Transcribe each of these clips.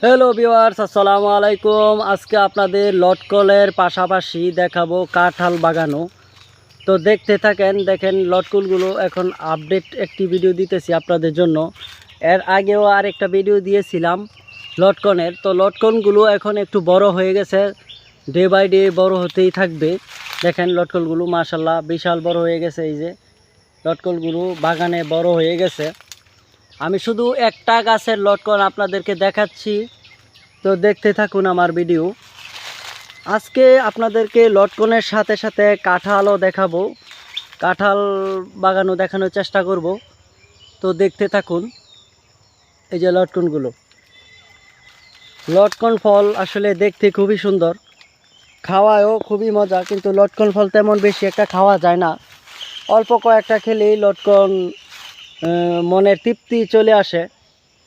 Hello viewers, আসসালামু আলাইকুম। আজকে আপনাদের লটকলের পাশাপাশি দেখাবো কাঁঠাল বাগানো। তো দেখতে থাকেন, দেখেন লটকলগুলো এখন আপডেট একটি ভিডিও দিতেছি আপনাদের জন্য। এর আগেও আরেকটা ভিডিও দিয়েছিলাম লটকনের। তো লটকনগুলো এখন একটু বড় হয়ে গেছে, ডে বাই ডে বড় হতেই থাকবে। দেখেন লটকলগুলো মাশাল্লাহ বিশাল বড় হয়ে গেছে। এই যে লটকলগুলো বাগানে বড় হয়ে গেছে। আমি শুধু একটা গাছের লটকন আপনাদেরকে দেখাচ্ছি, তো দেখতে থাকুন আমার ভিডিও। আজকে আপনাদেরকে লটকনের সাথে সাথে কাঁঠালও দেখাবো, কাঁঠাল বাগানও দেখানোর চেষ্টা করব। তো দেখতে থাকুন। এই যে লটকনগুলো, লটকন ফল আসলে দেখতে খুবই সুন্দর, খাওয়ায়ও খুবই মজা, কিন্তু লটকন ফল তেমন বেশি একটা খাওয়া যায় না। অল্প কয়েকটা খেলেই লটকন মনের তৃপ্তি চলে আসে,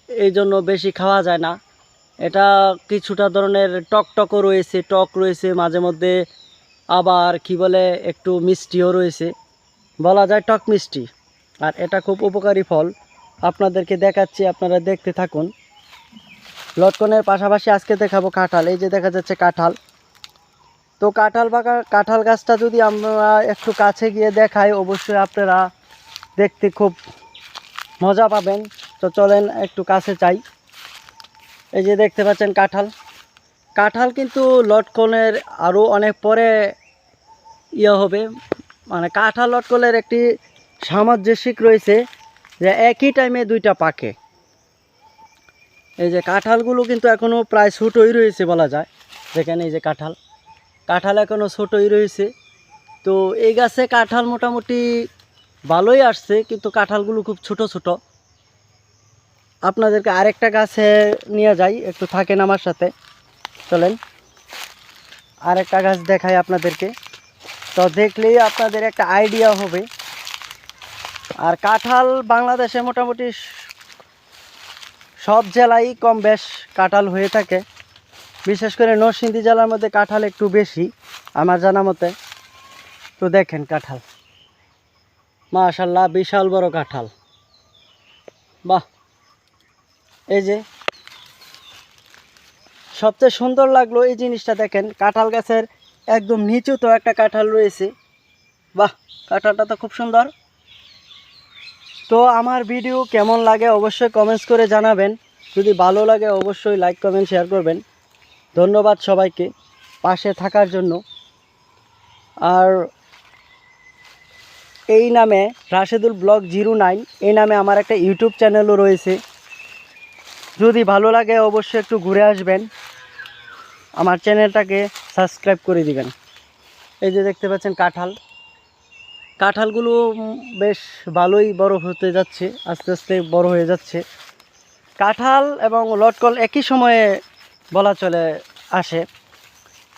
এই জন্য বেশি খাওয়া যায় না। এটা কিছুটা ধরনের টকটকও রয়েছে, টক রয়েছে মাঝে মধ্যে, আবার কি বলে একটু মিষ্টিও রয়েছে, বলা যায় টক মিষ্টি। আর এটা খুব উপকারী ফল, আপনাদেরকে দেখাচ্ছি, আপনারা দেখতে থাকুন। লটকনের পাশাপাশি আজকে দেখাবো কাঁঠাল। এই যে দেখা যাচ্ছে কাঁঠাল। তো কাঁঠাল গাছটা যদি আমরা একটু কাছে গিয়ে দেখাই, অবশ্যই আপনারা দেখতে খুব মজা পাবেন। তো চলেন একটু কাছে চাই। এই যে দেখতে পাচ্ছেন কাঁঠাল। কাঁঠাল কিন্তু লটকনের আরও অনেক পরে হবে, মানে কাঁঠাল লটকনের একটি সামঞ্জস্যিক রয়েছে যে একই টাইমে দুইটা পাকে। এই যে কাঁঠালগুলো কিন্তু এখনও প্রায় ছোটোই রয়েছে বলা যায়। দেখেন এই যে কাঁঠাল এখনও ছোটোই রয়েছে। তো এই গাছে কাঁঠাল মোটামুটি ভালোই আসছে, কিন্তু কাঁঠালগুলো খুব ছোট ছোট। আপনাদেরকে আরেকটা গাছে নিয়ে যাই, একটু থাকেন আমার সাথে, চলেন আরেকটা গাছ দেখাই আপনাদেরকে। তো দেখলেই আপনাদের একটা আইডিয়া হবে। আর কাঁঠাল বাংলাদেশে মোটামুটি সব জেলায় কম বেশ কাঁঠাল হয়ে থাকে, বিশেষ করে নরসিংদী জেলার মধ্যে কাঁঠাল একটু বেশি আমার জানা মতে। তো দেখেন কাঁঠাল, মাশাল্লাহ বিশাল বড় কাঁঠাল, বাহ। এই যে সবচেয়ে সুন্দর লাগলো এই জিনিসটা, দেখেন কাঁঠাল গাছের একদম নিচু তো একটা কাঁঠাল রয়েছে, বাহ, কাঁঠালটা তো খুব সুন্দর। তো আমার ভিডিও কেমন লাগে অবশ্যই কমেন্টস করে জানাবেন। যদি ভালো লাগে অবশ্যই লাইক কমেন্ট শেয়ার করবেন। ধন্যবাদ সবাইকে পাশে থাকার জন্য। আর এই নামে রাশেদুল ব্লগ 09, এই নামে আমার একটা ইউটিউব চ্যানেলও রয়েছে। যদি ভালো লাগে অবশ্যই একটু ঘুরে আসবেন, আমার চ্যানেলটাকে সাবস্ক্রাইব করে দিবেন। এই যে দেখতে পাচ্ছেন কাঁঠালগুলো বেশ ভালোই বড় হতে যাচ্ছে, আস্তে আস্তে বড় হয়ে যাচ্ছে। কাঁঠাল এবং লটকল একই সময়ে বলা চলে আসে,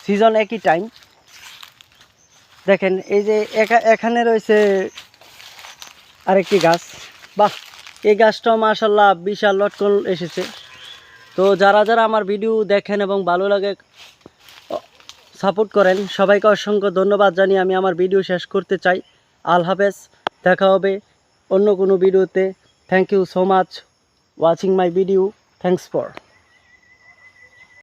সিজন একই টাইম। দেখেন এই যে এখানে রয়েছে আরেকটি গাছ, বাহ, এই গাছটাও মাশাল্লাহ বিশাল লটকল এসেছে। তো যারা যারা আমার ভিডিও দেখেন এবং ভালো লাগে সাপোর্ট করেন, সবাইকে অসংখ্য ধন্যবাদ জানিয়ে আমি আমার ভিডিও শেষ করতে চাই। আল্লাহ হাফেজ, দেখা হবে অন্য কোনো ভিডিওতে। Thank you so much watching my video, thanks for.